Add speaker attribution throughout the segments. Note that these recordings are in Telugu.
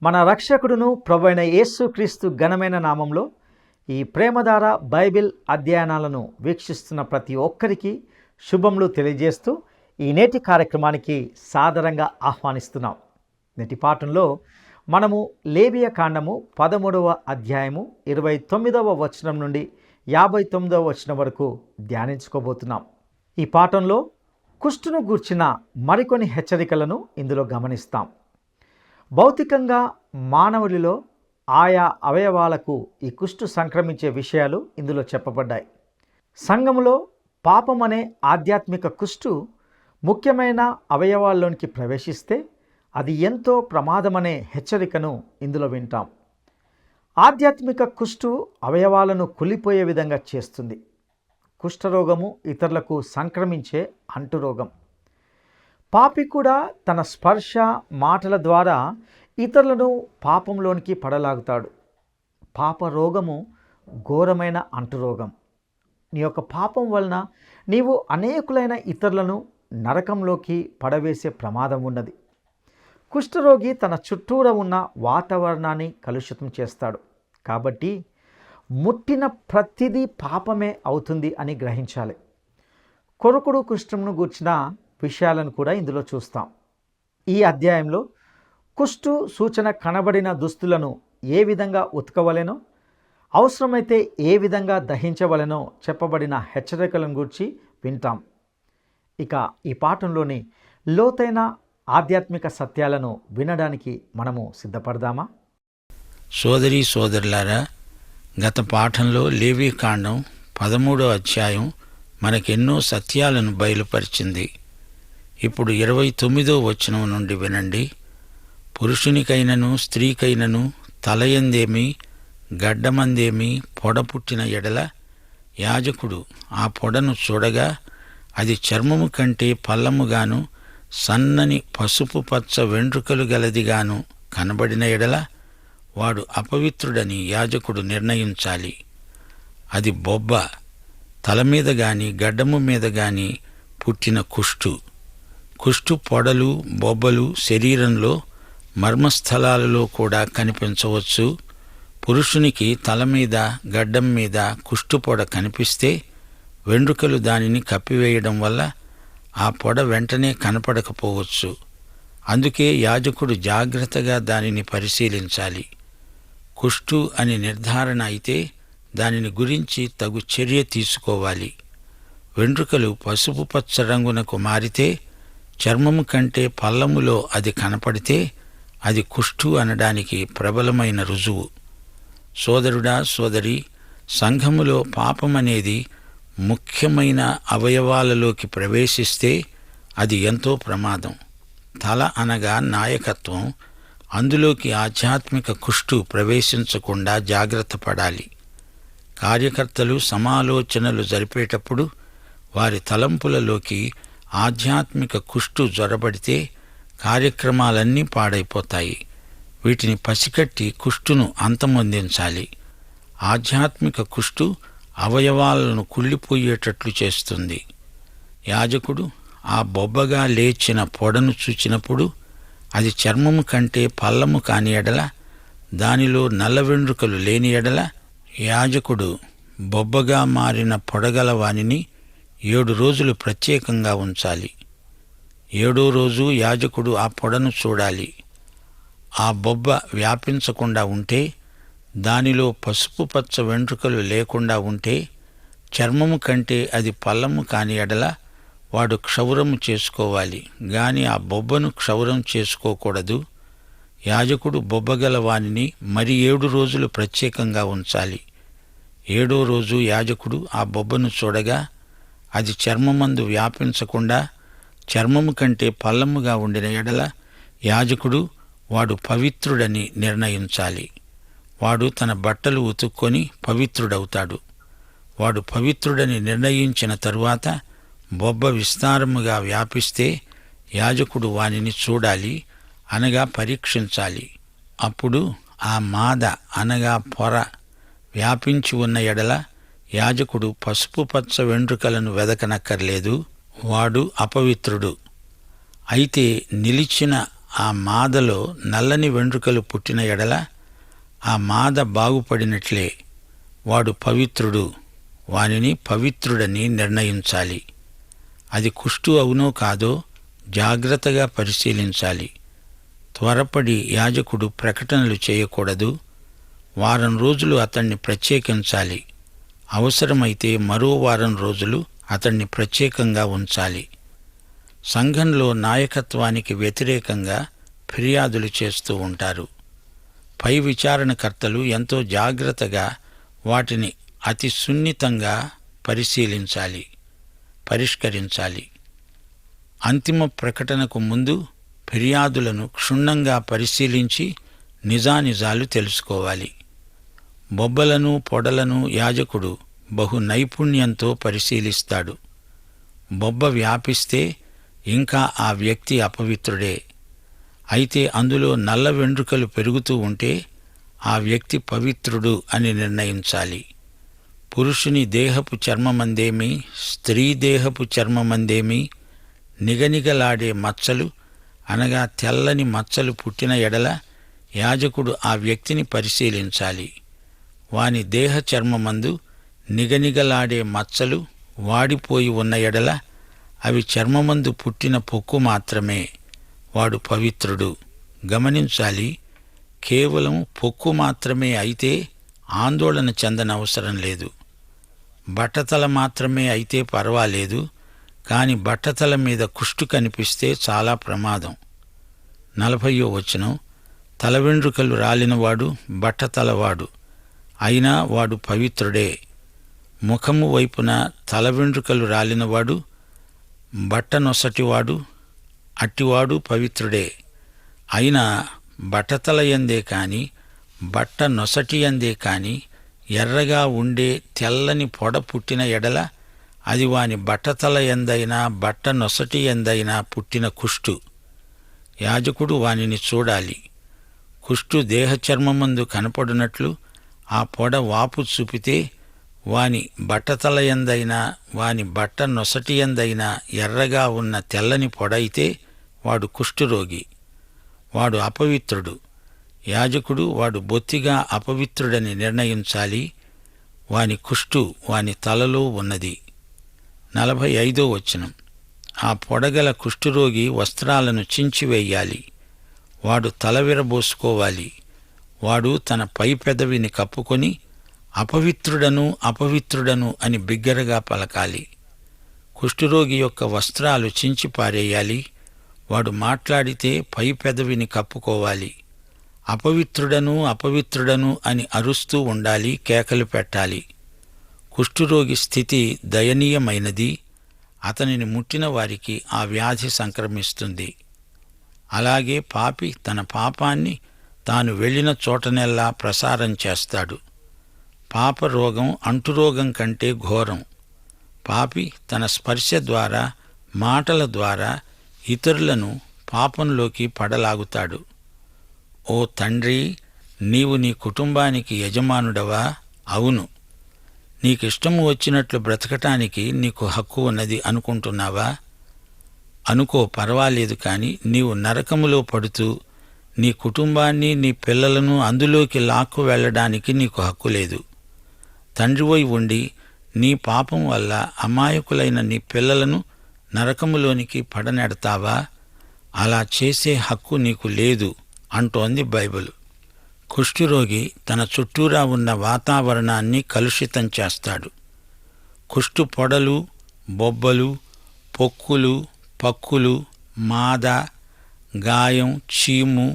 Speaker 1: మన రక్షకుడును ప్రభువైన యేసుక్రీస్తు ఘనమైన నామంలో ఈ ప్రేమధార బైబిల్ అధ్యయనాలను వీక్షిస్తున్న ప్రతి ఒక్కరికి శుభములు తెలియజేస్తూ ఈ నేటి కార్యక్రమానికి సాదరంగా ఆహ్వానిస్తున్నాం. నేటి పాఠంలో మనము లేవియ కాండము 13వ అధ్యాయము 29వ వచనం నుండి 59వ వచనం వరకు ధ్యానించుకోబోతున్నాం. ఈ పాఠంలో కుష్టును గూర్చిన మరికొన్ని హెచ్చరికలను ఇందులో గమనిస్తాం. భౌతికంగా మానవుడిలో ఆయా అవయవాలకు ఈ కుష్టు సంక్రమించే విషయాలు ఇందులో చెప్పబడ్డాయి. సంఘములో పాపం అనే ఆధ్యాత్మిక కుష్టు ముఖ్యమైన అవయవాల్లోనికి ప్రవేశిస్తే అది ఎంతో ప్రమాదమనే హెచ్చరికను ఇందులో వింటాం. ఆధ్యాత్మిక కుష్టు అవయవాలను కులిపోయే విధంగా చేస్తుంది. కుష్ఠరోగము ఇతరులకు సంక్రమించే అంటురోగం. పాపి కూడా తన స్పర్శ మాటల ద్వారా ఇతరులను పాపంలోనికి పడలాగుతాడు. పాప రోగము ఘోరమైన అంటురోగం. నీ యొక్క పాపం వలన నీవు అనేకులైన ఇతరులను నరకంలోకి పడవేసే ప్రమాదం ఉన్నది. కుష్ఠరోగి తన చుట్టూరా ఉన్న వాతావరణాన్ని కలుషితం చేస్తాడు. కాబట్టి ముట్టిన ప్రతిదీ పాపమే అవుతుంది అని గ్రహించాలి. కొరుకుడు కుష్ఠమును గూర్చిన విషయాలను కూడా ఇందులో చూస్తాం. ఈ అధ్యాయంలో కుష్టు సూచన కనబడిన దుస్తులను ఏ విధంగా ఉతకవలెనో, అవసరమైతే ఏ విధంగా దహించవలెనో చెప్పబడిన హెచ్చరికలను గూర్చి వింటాం. ఇక ఈ పాఠంలోని లోతైన ఆధ్యాత్మిక సత్యాలను వినడానికి మనము సిద్ధపడదామా?
Speaker 2: సోదరీ సోదరులారా, గత పాఠంలో లేవీ కాండం 13వ అధ్యాయం మనకెన్నో సత్యాలను బయలుపరిచింది. ఇప్పుడు 29వ వచనం నుండి వినండి. పురుషునికైనను స్త్రీకైనను తలయందేమి గడ్డమందేమి పొడ పుట్టిన ఎడల యాజకుడు ఆ పొడను చూడగా అది చర్మము కంటే పల్లముగాను సన్నని పసుపు పచ్చ వెంట్రుకలు గలదిగాను కనబడిన ఎడల వాడు అపవిత్రుడని యాజకుడు నిర్ణయించాలి. అది బొబ్బ, తలమీద గాని గడ్డము మీద గాని పుట్టిన కుష్టు. కుష్టు పొడలు బొబ్బలు శరీరంలో మర్మస్థలాలలో కూడా కనిపించవచ్చు. పురుషునికి తల మీద గడ్డం మీద కుష్టు పొడ కనిపిస్తే వెంట్రుకలు దానిని కప్పివేయడం వల్ల ఆ పొడ వెంటనే కనపడకపోవచ్చు. అందుకే యాజకుడు జాగ్రత్తగా దానిని పరిశీలించాలి. కుష్టు అని నిర్ధారణ అయితే దానిని గురించి తగు చర్య తీసుకోవాలి. వెంట్రుకలు పసుపు పచ్చ రంగునకు మారితే, చర్మము కంటే పల్లములో అది కనపడితే అది కుష్టు అనడానికి ప్రబలమైన రుజువు. సోదరుడా సోదరి, సంఘములో పాపమనేది ముఖ్యమైన అవయవాలలోకి ప్రవేశిస్తే అది ఎంతో ప్రమాదం. తల అనగా నాయకత్వం, అందులోకి ఆధ్యాత్మిక కుష్టు ప్రవేశించకుండా జాగ్రత్త పడాలి. కార్యకర్తలు సమాలోచనలు జరిపేటప్పుడు వారి తలంపులలోకి ఆధ్యాత్మిక కుష్టు జొరబడితే కార్యక్రమాలన్నీ పాడైపోతాయి. వీటిని పసికట్టి కుష్టును అంతమొందించాలి. ఆధ్యాత్మిక కుష్టు అవయవాలను కుళ్ళిపోయేటట్లు చేస్తుంది. యాజకుడు ఆ బొబ్బగా లేచిన పొడను చూచినప్పుడు అది చర్మము కంటే పల్లము కాని ఎడల, దానిలో నల్ల వెంట్రుకలు లేని ఎడల, యాజకుడు బొబ్బగా మారిన పొడగల వానిని 7 రోజులు ప్రత్యేకంగా ఉంచాలి. 7వ రోజు యాజకుడు ఆ పొడను చూడాలి. ఆ బొబ్బ వ్యాపించకుండా ఉంటే, దానిలో పసుపు పచ్చ వెంట్రుకలు లేకుండా ఉంటే, చర్మము కంటే అది పల్లము కాని ఎడల వాడు క్షౌరము చేసుకోవాలి గాని ఆ బొబ్బను క్షౌరం చేసుకోకూడదు. యాజకుడు బొబ్బగల వానిని మరి 7 రోజులు ప్రత్యేకంగా ఉంచాలి. 7వ రోజు యాజకుడు ఆ బొబ్బను చూడగా అది చర్మమందు వ్యాపించకుండా చర్మము కంటే పల్లముగా ఉండిన ఎడల యాజకుడు వాడు పవిత్రుడని నిర్ణయించాలి. వాడు తన బట్టలు ఉతుక్కొని పవిత్రుడవుతాడు. వాడు పవిత్రుడని నిర్ణయించిన తరువాత బొబ్బ విస్తారముగా వ్యాపిస్తే యాజకుడు వానిని చూడాలి, అనగా పరీక్షించాలి. అప్పుడు ఆ మాద అనగా పొర వ్యాపించి ఉన్న ఎడల యాజకుడు పసుపు పచ్చ వెంట్రుకలను వెదకనక్కర్లేదు, వాడు అపవిత్రుడు. అయితే నిలిచిన ఆ మాదలో నల్లని వెంట్రుకలు పుట్టిన ఎడల ఆ మాద బాగుపడినట్లే. వాడు పవిత్రుడు, వానిని పవిత్రుడని నిర్ణయించాలి. అది కుష్టు అవునో కాదో జాగ్రత్తగా పరిశీలించాలి. త్వరపడి యాజకుడు ప్రకటనలు చేయకూడదు. వారం రోజులు అతణ్ణి ప్రత్యేకించాలి. అవసరమైతే మరో వారం రోజులు అతణ్ణి ప్రత్యేకంగా ఉంచాలి. సంఘంలో నాయకత్వానికి వ్యతిరేకంగా ఫిర్యాదులు చేస్తూ ఉంటారు. పై విచారణకర్తలు ఎంతో జాగ్రత్తగా వాటిని అతి సున్నితంగా పరిశీలించాలి, పరిష్కరించాలి. అంతిమ ప్రకటనకు ముందు ఫిర్యాదులను క్షుణ్ణంగా పరిశీలించి నిజానిజాలు తెలుసుకోవాలి. బొబ్బలను పొడలను యాజకుడు బహు నైపుణ్యంతో పరిశీలిస్తాడు. బొబ్బ వ్యాపిస్తే ఇంకా ఆ వ్యక్తి అపవిత్రుడే. అయితే అందులో నల్ల వెంట్రుకలు పెరుగుతూ ఉంటే ఆ వ్యక్తి పవిత్రుడు అని నిర్ణయించాలి. పురుషుని దేహపు చర్మమందేమి, స్త్రీ దేహపు చర్మమందేమి నిగనిగలాడే మచ్చలు అనగా తెల్లని మచ్చలు పుట్టిన ఎడల యాజకుడు ఆ వ్యక్తిని పరిశీలించాలి. వాని దేహ చర్మమందు నిగనిగలాడే మచ్చలు వాడిపోయి ఉన్న ఎడల అవి చర్మమందు పుట్టిన పొక్కు మాత్రమే. వాడు పవిత్రుడు. గమనించాలి, కేవలం పొక్కు మాత్రమే అయితే ఆందోళన చెందనవసరం లేదు. బట్టతల మాత్రమే అయితే పర్వాలేదు, కాని బట్టతల మీద కుష్టు కనిపిస్తే చాలా ప్రమాదం. 40వ వచనం, తల వెంట్రుకలు రాలినవాడు బట్టతలవాడు, అయినా వాడు పవిత్రుడే. ముఖము వైపున తల వెంట్రుకలు రాలినవాడు బట్ట నొసటివాడు, అట్టివాడు పవిత్రుడే. అయినా బట్టతల యందే కాని బట్ట నొసటి యందే కాని ఎర్రగా ఉండే తెల్లని పొడ పుట్టిన ఎడల అది వాని బట్టతల యందైనా బట్ట నొసటి యందైనా పుట్టిన కుష్టు. యాజకుడు వానిని చూడాలి. కుష్టు దేహచర్మమందు కనపడునట్లు ఆ పొడ వాపు చూపితే వాని బట్టతల యందైనా వాని బట్ట నొసటి యందైనా ఎర్రగా ఉన్న తెల్లని పొడ అయితే వాడు కుష్ఠురోగి, వాడు అపవిత్రుడు. యాజకుడు వాడు బొత్తిగా అపవిత్రుడని నిర్ణయించాలి. వాని కుష్టు వాని తలలో ఉన్నది. 45వ వచనం, ఆ పొడగల కుష్ఠురోగి వస్త్రాలను చించివేయాలి. వాడు తల విరబోసుకోవాలి. వాడు తన పై పెదవిని కప్పుకొని అపవిత్రుడను అపవిత్రుడను అని బిగ్గరగా పలకాలి. కుష్ఠురోగి యొక్క వస్త్రాలు చించి పారేయాలి. వాడు మాట్లాడితే పై పెదవిని కప్పుకోవాలి. అపవిత్రుడను అపవిత్రుడను అని అరుస్తూ ఉండాలి, కేకలు పెట్టాలి. కుష్ఠురోగి స్థితి దయనీయమైనది. అతనిని ముట్టిన వారికి ఆ వ్యాధి సంక్రమిస్తుంది. అలాగే పాపి తన పాపాన్ని తాను వెళ్ళిన చోటనెల్లా ప్రసారం చేస్తాడు. పాపరోగం అంటురోగం కంటే ఘోరం. పాపి తన స్పర్శ ద్వారా, మాటల ద్వారా ఇతరులను పాపంలోకి పడలాగుతాడు. ఓ తండ్రి, నీవు నీ కుటుంబానికి యజమానుడవా? అవును. నీకిష్టము వచ్చినట్లు బ్రతకటానికి నీకు హక్కు ఉన్నది అనుకుంటున్నావా? అనుకో, పర్వాలేదు. కాని నీవు నరకములో పడుతూ నీ కుటుంబాన్ని, నీ పిల్లలను అందులోకి లాక్కు వెళ్లడానికి నీకు హక్కు లేదు. తండ్రివై ఉండి నీ పాపం వల్ల అమాయకులైన నీ పిల్లలను నరకములోనికి పడనెడతావా? అలా చేసే హక్కు నీకు లేదు అంటోంది బైబిల్. కుష్ఠురోగి తన చుట్టూరా ఉన్న వాతావరణాన్ని కలుషితం చేస్తాడు. కుష్టు పొడలు, బొబ్బలు, పొక్కులు, పక్కులు, మాద, గాయం, చీము,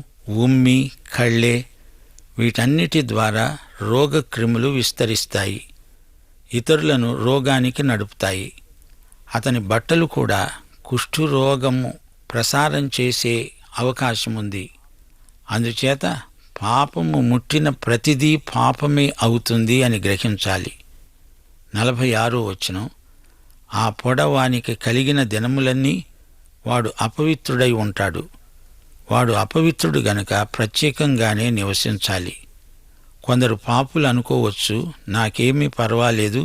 Speaker 2: ఉమ్మి, కళ్ళే వీటన్నిటి ద్వారా రోగక్రిములు విస్తరిస్తాయి. ఇతరులను రోగానికి నడుపుతాయి. అతని బట్టలు కూడా కుష్ఠురోగము ప్రసారం చేసే అవకాశముంది. అందుచేత పాపము ముట్టిన ప్రతిదీ పాపమే అవుతుంది అని గ్రహించాలి. 46వ వచనం, ఆ పొడ వానికి కలిగిన దినములన్నీ వాడు అపవిత్రుడై ఉంటాడు. వాడు అపవిత్రుడు గనుక ప్రత్యేకంగానే నివసించాలి. కొందరు పాపులు అనుకోవచ్చు, నాకేమీ పర్వాలేదు,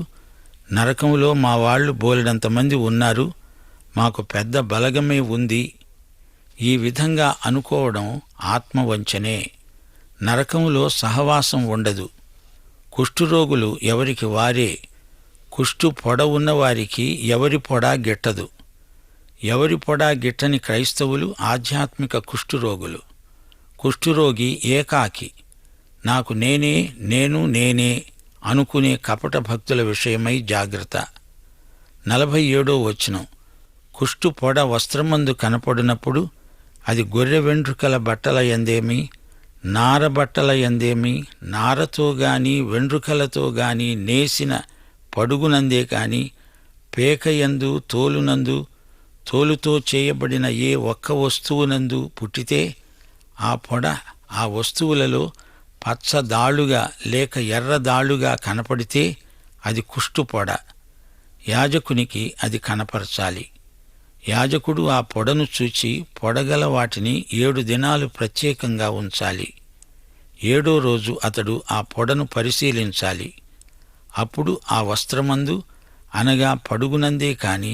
Speaker 2: నరకంలో మా వాళ్ళు బోలెడంతమంది ఉన్నారు, మాకు పెద్ద బలగమే ఉంది. ఈ విధంగా అనుకోవడం ఆత్మవంచనే. నరకంలో సహవాసం ఉండదు. కుష్ఠురోగులు ఎవరికి వారే. కుష్టు పొడ ఉన్నవారికి ఎవరి పొడా గిట్టదు. ఎవరి పొడా గిట్టని క్రైస్తవులు ఆధ్యాత్మిక కుష్ఠురోగులు. కుష్ఠురోగి ఏకాకి, నాకు నేనే, నేనే అనుకునే కపట భక్తుల విషయమై జాగ్రత్త. 47వ వచనం, కుష్టు పొడ వస్త్రమందు కనపడినప్పుడు అది గొర్రె వెంట్రుకల బట్టల యందేమి, నార బట్టల యందేమి, నారతో గాని వెంట్రుకలతో గాని నేసిన పడుగునందే కాని పేకయందు తోలునందు తోలుతో చేయబడిన ఏ ఒక్క వస్తువునందు పుట్టితే ఆ పొడ ఆ వస్తువులలో పచ్చదాళ్లుగా లేక ఎర్రదాళ్లుగా కనపడితే అది కుష్టు పొడ. యాజకునికి అది కనపరచాలి. యాజకుడు ఆ పొడను చూచి పొడగల వాటిని 7 దినాలు ప్రత్యేకంగా ఉంచాలి. 7వ రోజు అతడు ఆ పొడను పరిశీలించాలి. అప్పుడు ఆ వస్త్రమందు అనగా పడుగునందే కాని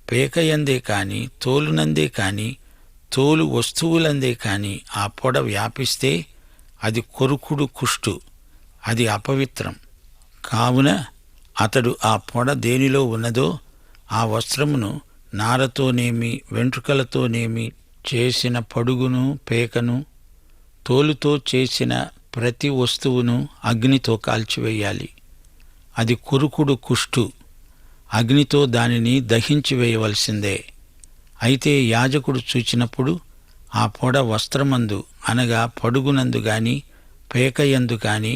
Speaker 2: పేకయందే కాని తోలునందే కాని తోలు వస్తువులందే కాని ఆ పొడ వ్యాపిస్తే అది కొరుకుడు కుష్టు, అది అపవిత్రం. కావున అతడు ఆ పొడ దేనిలో ఉన్నదో ఆ వస్త్రమును నారతోనేమి వెంట్రుకలతోనేమి చేసిన పడుగును పేకను తోలుతో చేసిన ప్రతి వస్తువును అగ్నితో కాల్చివేయాలి. అది కురుకుడు కుష్టు. అగ్నితో దానిని దహించివేయవలసిందే. అయితే యాజకుడు చూచినప్పుడు ఆ పొడ వస్త్రమందు అనగా పడుగునందు గాని పేకయందు కాని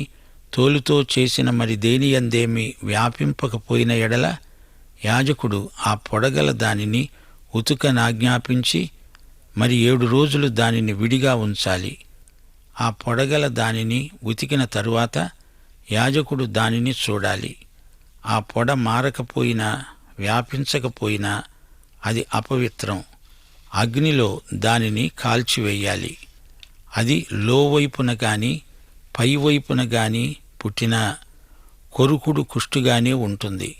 Speaker 2: తోలుతో చేసిన మరి దేనియందేమి వ్యాపింపకపోయిన ఎడల యాజకుడు ఆ పొడగల దానిని ఉతుకనాజ్ఞాపించి మరి 7 రోజులు దానిని విడిగా ఉంచాలి. ఆ పొడగల దానిని ఉతికిన తరువాత యాజకుడు దానిని చూడాలి. ఆ పొడ మారకపోయినా వ్యాపించకపోయినా అది అపవిత్రం. అగ్నిలో దానిని కాల్చివేయాలి. అది లోవైపున గాని పైవైపున గాని పుట్టినా కొరుకుడు కుష్టుగానే ఉంటుంది.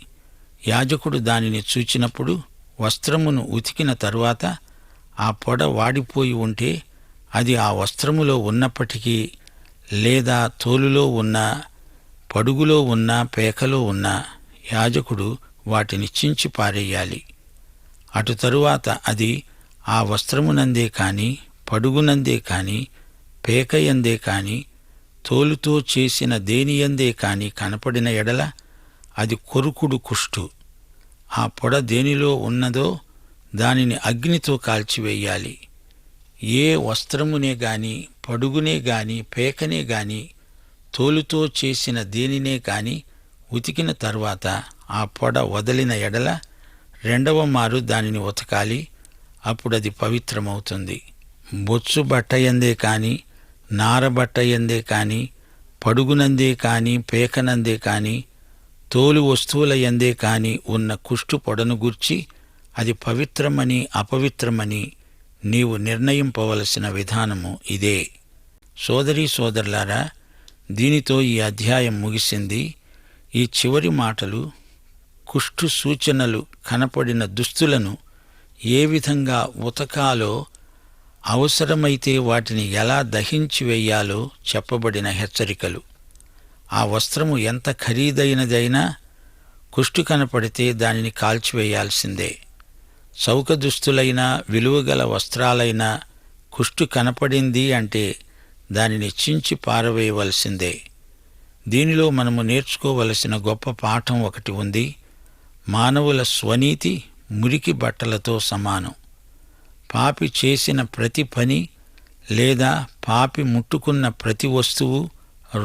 Speaker 2: యాజకుడు దానిని చూచినప్పుడు వస్త్రమును ఉతికిన తరువాత ఆ పొడ వాడిపోయి ఉంటే అది ఆ వస్త్రములో ఉన్నప్పటికీ లేదా తోలులో ఉన్నా పడుగులో ఉన్నా పేకలో ఉన్నా యాజకుడు వాటిని చించి పారేయాలి. అటు తరువాత అది ఆ వస్త్రమునందే కాని పడుగునందే కాని పేకయందే కాని తోలుతో చేసిన దేనియందే కాని కనపడిన ఎడల అది కొరుకుడు కుష్టు. ఆ పొడ దేనిలో ఉన్నదో దానిని అగ్నితో కాల్చివేయాలి. ఏ వస్త్రమునే గాని పడుగునే గాని పేకనే గాని తోలుతో చేసిన దేనినే కాని ఉతికిన తరువాత ఆ పొడ వదిలిన ఎడల 2వ మారు దానిని ఉతకాలి. అప్పుడది పవిత్రమవుతుంది. బొచ్చు బట్టయందే కాని నారబట్టయందే కాని పడుగునందే కాని పేకనందే కాని తోలు వస్తువుల యందే కాని ఉన్న కుష్టు పొడను గూర్చి అది పవిత్రమని అపవిత్రమని నీవు నిర్ణయింపవలసిన విధానము ఇదే. సోదరీ సోదరులారా, దీనితో ఈ అధ్యాయం ముగిసింది. ఈ చివరి మాటలు కుష్టు సూచనలు కనపడిన దుస్తులను ఏ విధంగా ఉతకాలో, అవసరమైతే వాటిని ఎలా దహించి వెయ్యాలో చెప్పబడిన హెచ్చరికలు. ఆ వస్త్రము ఎంత ఖరీదైనదైనా కుష్టు కనపడితే దానిని కాల్చివేయాల్సిందే. చౌక దుస్తులైనా విలువగల వస్త్రాలైనా కుష్టు కనపడింది అంటే దానిని చించి పారవేయవలసిందే. దీనిలో మనము నేర్చుకోవలసిన గొప్ప పాఠం ఒకటి ఉంది. మానవుల స్వనీతి మురికి బట్టలతో సమానం. పాపి చేసిన ప్రతి పని లేదా పాపి ముట్టుకున్న ప్రతి వస్తువు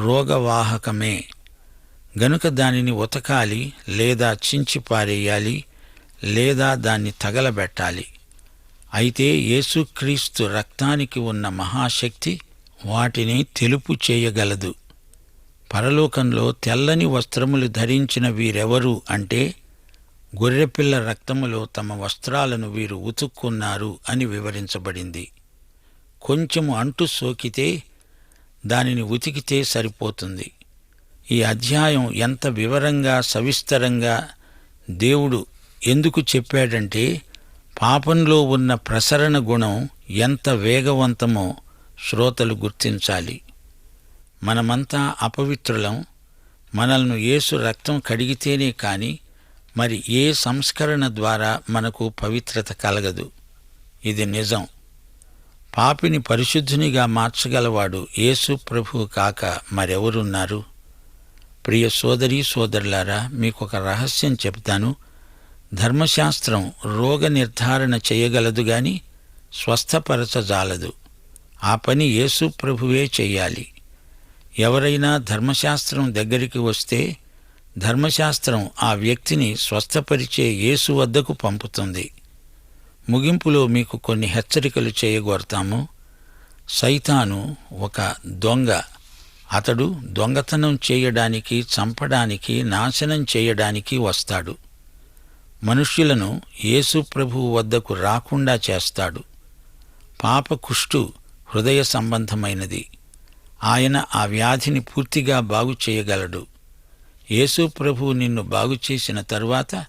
Speaker 2: రోగవాహకమే. గనుక దానిని ఉతకాలి లేదా చించి పారేయాలి లేదా దాన్ని తగలబెట్టాలి. అయితే యేసుక్రీస్తు రక్తానికి ఉన్న మహాశక్తి వాటిని తెలుపు చేయగలదు. పరలోకంలో తెల్లని వస్త్రములు ధరించిన వీరెవరు అంటే గొర్రెపిల్ల రక్తములో తమ వస్త్రాలను వీరు ఉతుక్కున్నారు అని వివరించబడింది. కొంచెము అంటు సోకితే దానిని ఉతికితే సరిపోతుంది. ఈ అధ్యాయం ఎంత వివరంగా సవిస్తరంగా దేవుడు ఎందుకు చెప్పాడంటే పాపంలో ఉన్న ప్రసరణ గుణం ఎంత వేగవంతమో శ్రోతలు గుర్తించాలి. మనమంతా అపవిత్రులం. మనల్ని యేసు రక్తం కడిగితేనే కాని మరి ఏ సంస్కరణ ద్వారా మనకు పవిత్రత కలగదు. ఇది నిజం. పాపిని పరిశుద్ధునిగా మార్చగలవాడు యేసు ప్రభువు కాక మరెవరున్నారు? ప్రియ సోదరీ సోదరులారా, మీకొక రహస్యం చెప్తాను. ధర్మశాస్త్రం రోగ నిర్ధారణ చేయగలదు గాని స్వస్థపరచజాలదు. ఆ పని యేసు ప్రభువే చెయ్యాలి. ఎవరైనా ధర్మశాస్త్రం దగ్గరికి వస్తే ధర్మశాస్త్రం ఆ వ్యక్తిని స్వస్థపరిచే యేసు వద్దకు పంపుతుంది. ముగింపులో మీకు కొన్ని హెచ్చరికలు చేయగోరతాము. సైతాను ఒక దొంగ. అతడు దొంగతనం చేయడానికి, చంపడానికి, నాశనం చేయడానికి వస్తాడు. మనుష్యులను యేసు ప్రభువు వద్దకు రాకుండా చేస్తాడు. పాప కుష్టు హృదయ సంబంధమైనది. ఆయన ఆ వ్యాధిని పూర్తిగా బాగు చేయగలడు. యేసు ప్రభువు నిన్ను బాగుచేసిన తరువాత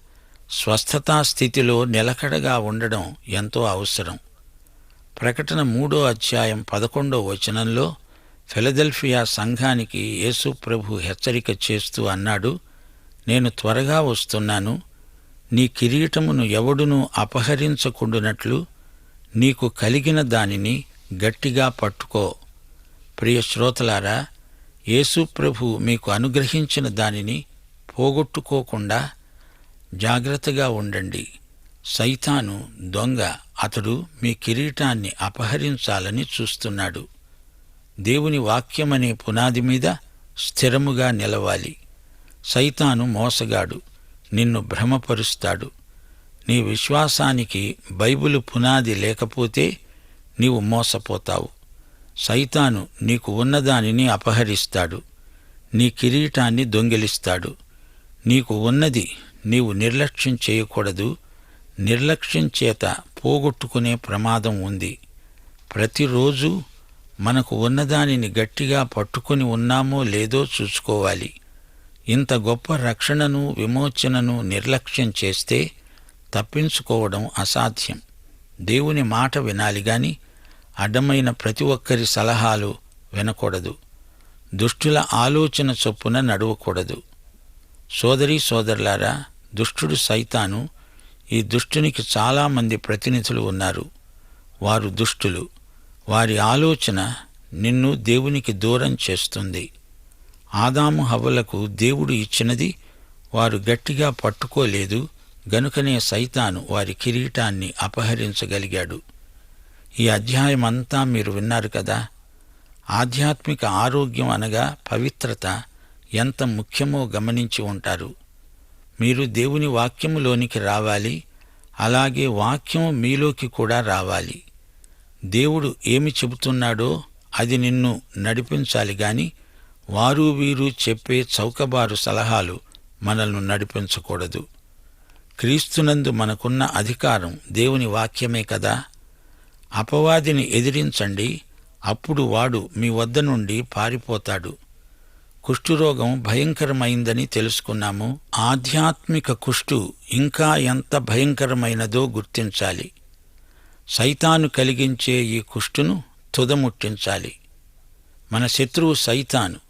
Speaker 2: స్వస్థతా స్థితిలో నిలకడగా ఉండడం ఎంతో అవసరం. ప్రకటన 3:11 ఫిలదెల్ఫియా సంఘానికి యేసు ప్రభు హెచ్చరిక చేస్తూ అన్నాడు, నేను త్వరగా వస్తున్నాను. నీ కిరీటమును ఎవడునూ అపహరించకుండునట్లు నీకు కలిగిన దానిని గట్టిగా పట్టుకో. ప్రియ శ్రోతలారా, యేసు ప్రభు మీకు అనుగ్రహించిన దానిని పోగొట్టుకోకుండా జాగ్రత్తగా ఉండండి. సైతాను దొంగ. అతడు మీ కిరీటాన్ని అపహరించాలని చూస్తున్నాడు. దేవుని వాక్యమనే పునాది మీద స్థిరముగా నిలవాలి. సైతాను మోసగాడు, నిన్ను భ్రమపరుస్తాడు. నీ విశ్వాసానికి బైబిలు పునాది లేకపోతే నీవు మోసపోతావు. సైతాను నీకు ఉన్నదానిని అపహరిస్తాడు, నీ కిరీటాన్ని దొంగిలిస్తాడు. నీకు ఉన్నది నీవు నిర్లక్ష్యం చేయకూడదు. నిర్లక్ష్యం చేత పోగొట్టుకునే ప్రమాదం ఉంది. ప్రతిరోజు మనకు ఉన్నదానిని గట్టిగా పట్టుకుని ఉన్నామో లేదో చూసుకోవాలి. ఇంత గొప్ప రక్షణను, విమోచనను నిర్లక్ష్యం చేస్తే తప్పించుకోవడం అసాధ్యం. దేవుని మాట వినాలి గాని అడ్డమైన ప్రతి ఒక్కరి సలహాలు వినకూడదు. దుష్టుల ఆలోచన చొప్పున నడవకూడదు. సోదరీ సోదరులారా, దుష్టుడు సైతాను. ఈ దుష్టునికి చాలామంది ప్రతినిధులు ఉన్నారు. వారు దుష్టులు. వారి ఆలోచన నిన్ను దేవునికి దూరం చేస్తుంది. ఆదాము హవ్వలకు దేవుడు ఇచ్చినది వారు గట్టిగా పట్టుకోలేదు గనుకనే సైతాను వారి కిరీటాన్ని అపహరించగలిగాడు. ఈ అధ్యాయమంతా మీరు విన్నారు కదా. ఆధ్యాత్మిక ఆరోగ్యం అనగా పవిత్రత ఎంత ముఖ్యమో గమనించి ఉంటారు. మీరు దేవుని వాక్యములోనికి రావాలి. అలాగే వాక్యం మీలోకి కూడా రావాలి. దేవుడు ఏమి చెబుతున్నాడో అది నిన్ను నడిపించాలి గాని వారు వీరు చెప్పే చౌకబారు సలహాలు మనల్ని నడిపించకూడదు. క్రీస్తునందు మనకున్న అధికారం దేవుని వాక్యమే కదా. అపవాదిని ఎదిరించండి, అప్పుడు వాడు మీ వద్ద నుండి పారిపోతాడు. కుష్ఠురోగం భయంకరమైందని తెలుసుకున్నాము. ఆధ్యాత్మిక కుష్టు ఇంకా ఎంత భయంకరమైనదో గుర్తించాలి. సైతాను కలిగించే ఈ కుష్టును తుదముట్టించాలి. మన శత్రువు సైతాను.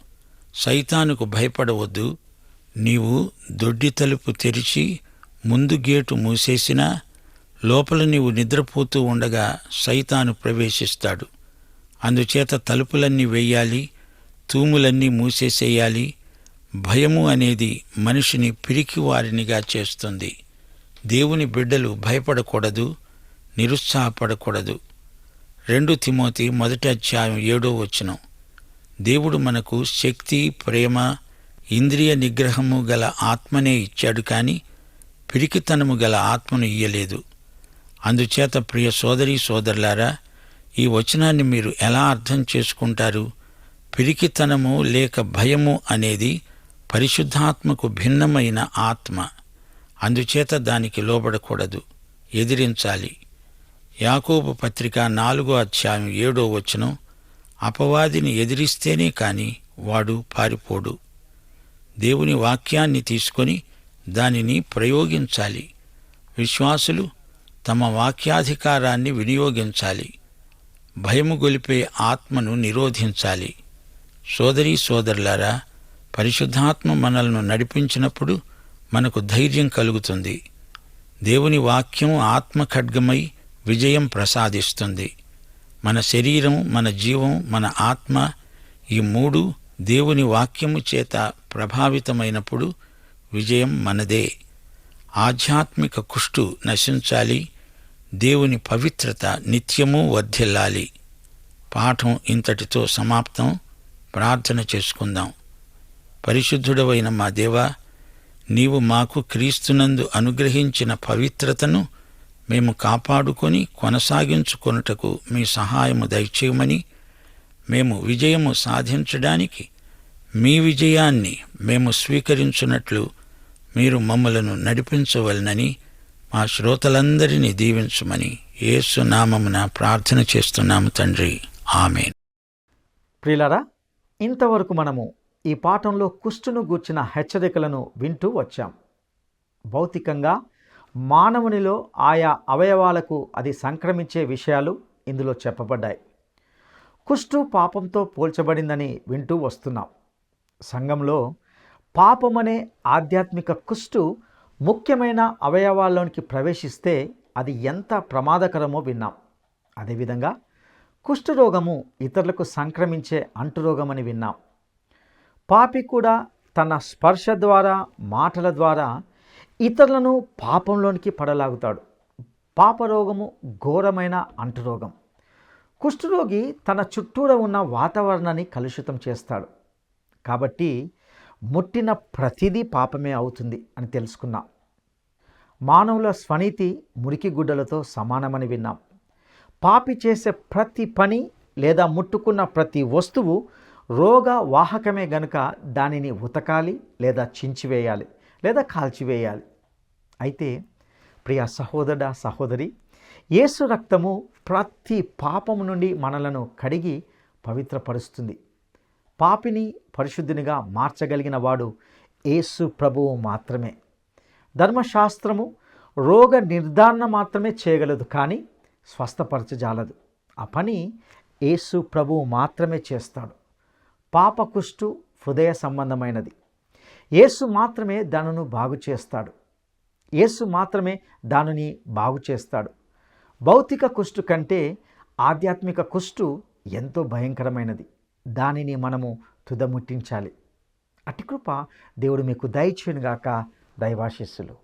Speaker 2: సైతానుకు భయపడవద్దు. నీవు దొడ్డి తలుపు తెరిచి ముందు గేటు మూసేసినా లోపల నీవు నిద్రపోతూ ఉండగా సైతాను ప్రవేశిస్తాడు. అందుచేత తలుపులన్నీ వెయ్యాలి, తూములన్నీ మూసేసేయాలి. భయము అనేది మనిషిని పిరికివారినిగా చేస్తుంది. దేవుని బిడ్డలు భయపడకూడదు, నిరుత్సాహపడకూడదు. 2 తిమోతి 1:7 దేవుడు మనకు శక్తి, ప్రేమ, ఇంద్రియ నిగ్రహము గల ఆత్మనే ఇచ్చాడు కాని పిరికితనము గల ఆత్మను ఇయ్యలేదు. అందుచేత ప్రియ సోదరీ సోదరులారా, ఈ వచనాన్ని మీరు ఎలా అర్థం చేసుకుంటారు? పిరికితనము లేక భయము అనేది పరిశుద్ధాత్మకు భిన్నమైన ఆత్మ. అందుచేత దానికి లోబడకూడదు, ఎదిరించాలి. యాకోబు పత్రిక 4:7 అపవాదిని ఎదిరిస్తేనే కాని వాడు పారిపోడు. దేవుని వాక్యాన్ని తీసుకొని దానిని ప్రయోగించాలి. విశ్వాసులు తమ వాక్యాధికారాన్ని వినియోగించాలి. భయము గొలిపే ఆత్మను నిరోధించాలి. సోదరీ సోదరులారా, పరిశుద్ధాత్మ మనల్ని నడిపించినప్పుడు మనకు ధైర్యం కలుగుతుంది. దేవుని వాక్యం ఆత్మ ఖడ్గమై విజయం ప్రసాదిస్తుంది. మన శరీరం, మన జీవం, మన ఆత్మ, ఈ మూడు దేవుని వాక్యము చేత ప్రభావితమైనప్పుడు విజయం మనదే. ఆధ్యాత్మిక కుష్టు నశించాలి. దేవుని పవిత్రత నిత్యమూ వర్ధిల్లాలి. పాఠం ఇంతటితో సమాప్తం. ప్రార్థన చేసుకుందాం. పరిశుద్ధుడవైన మా దేవా, నీవు మాకు క్రీస్తునందు అనుగ్రహించిన పవిత్రతను మేము కాపాడుకొని కొనసాగించుకొనుటకు మీ సహాయము దయచేయమని, మేము విజయము సాధించడానికి మీ విజయాన్ని మేము స్వీకరించున్నట్లు మీరు మమ్మలను నడిపించవలనని మా శ్రోతలందరినీ దీవించమని యేసు నామమున ప్రార్థన చేస్తున్నాము తండ్రి. ఆమేన్.
Speaker 1: ప్రియులారా, ఇంతవరకు మనము ఈ పాఠంలో కుష్టును గూర్చిన హెచ్చరికలను వింటూ వచ్చాం. భౌతికంగా మానవునిలో ఆయా అవయవాలకు అది సంక్రమించే విషయాలు ఇందులో చెప్పబడ్డాయి. కుష్టు పాపంతో పోల్చబడిందని వింటూ వస్తున్నాం. సంఘంలో పాపమనే ఆధ్యాత్మిక కుష్టు ముఖ్యమైన అవయవాల్లోనికి ప్రవేశిస్తే అది ఎంత ప్రమాదకరమో విన్నాం. అదేవిధంగా కుష్ఠరోగము ఇతరులకు సంక్రమించే అంటురోగమని విన్నాం. పాపి కూడా తన స్పర్శ ద్వారా, మాటల ద్వారా ఇతరులను పాపంలోనికి పడలాగుతాడు. పాపరోగము ఘోరమైన అంటురోగం. కుష్ఠరోగి తన చుట్టూరా ఉన్న వాతావరణాన్ని కలుషితం చేస్తాడు. కాబట్టి ముట్టిన ప్రతిదీ పాపమే అవుతుంది అని తెలుసుకున్నాం. మానవుల స్వనీతి మురికి గుడ్డలతో సమానమని విన్నాం. పాపి చేసే ప్రతి పని లేదా ముట్టుకున్న ప్రతి వస్తువు రోగవాహకమే గనుక దానిని ఉతకాలి, లేదా చించివేయాలి, లేదా కాల్చివేయాలి. అయితే ప్రియ సహోదర సహోదరి, యేసు రక్తము ప్రతి పాపము నుండి మనలను కడిగి పవిత్రపరుస్తుంది. పాపిని పరిశుద్ధునిగా మార్చగలిగిన వాడు యేసు ప్రభువు మాత్రమే. ధర్మశాస్త్రము రోగ నిర్ధారణ మాత్రమే చేయగలదు, కానీ స్వస్థపరచజాలదు. ఆ పని యేసు ప్రభువు మాత్రమే చేస్తాడు. పాపకుష్టు హృదయ సంబంధమైనది. యేసు మాత్రమే దానిని బాగు చేస్తాడు. యేసు మాత్రమే దానిని బాగు చేస్తాడు. భౌతిక కుష్టు కంటే ఆధ్యాత్మిక కుష్టు ఎంతో భయంకరమైనది. దానిని మనము తుదముట్టించాలి. అట్టి కృప దేవుడు మీకు దయచేయునుగాక. దైవాశీస్సులు.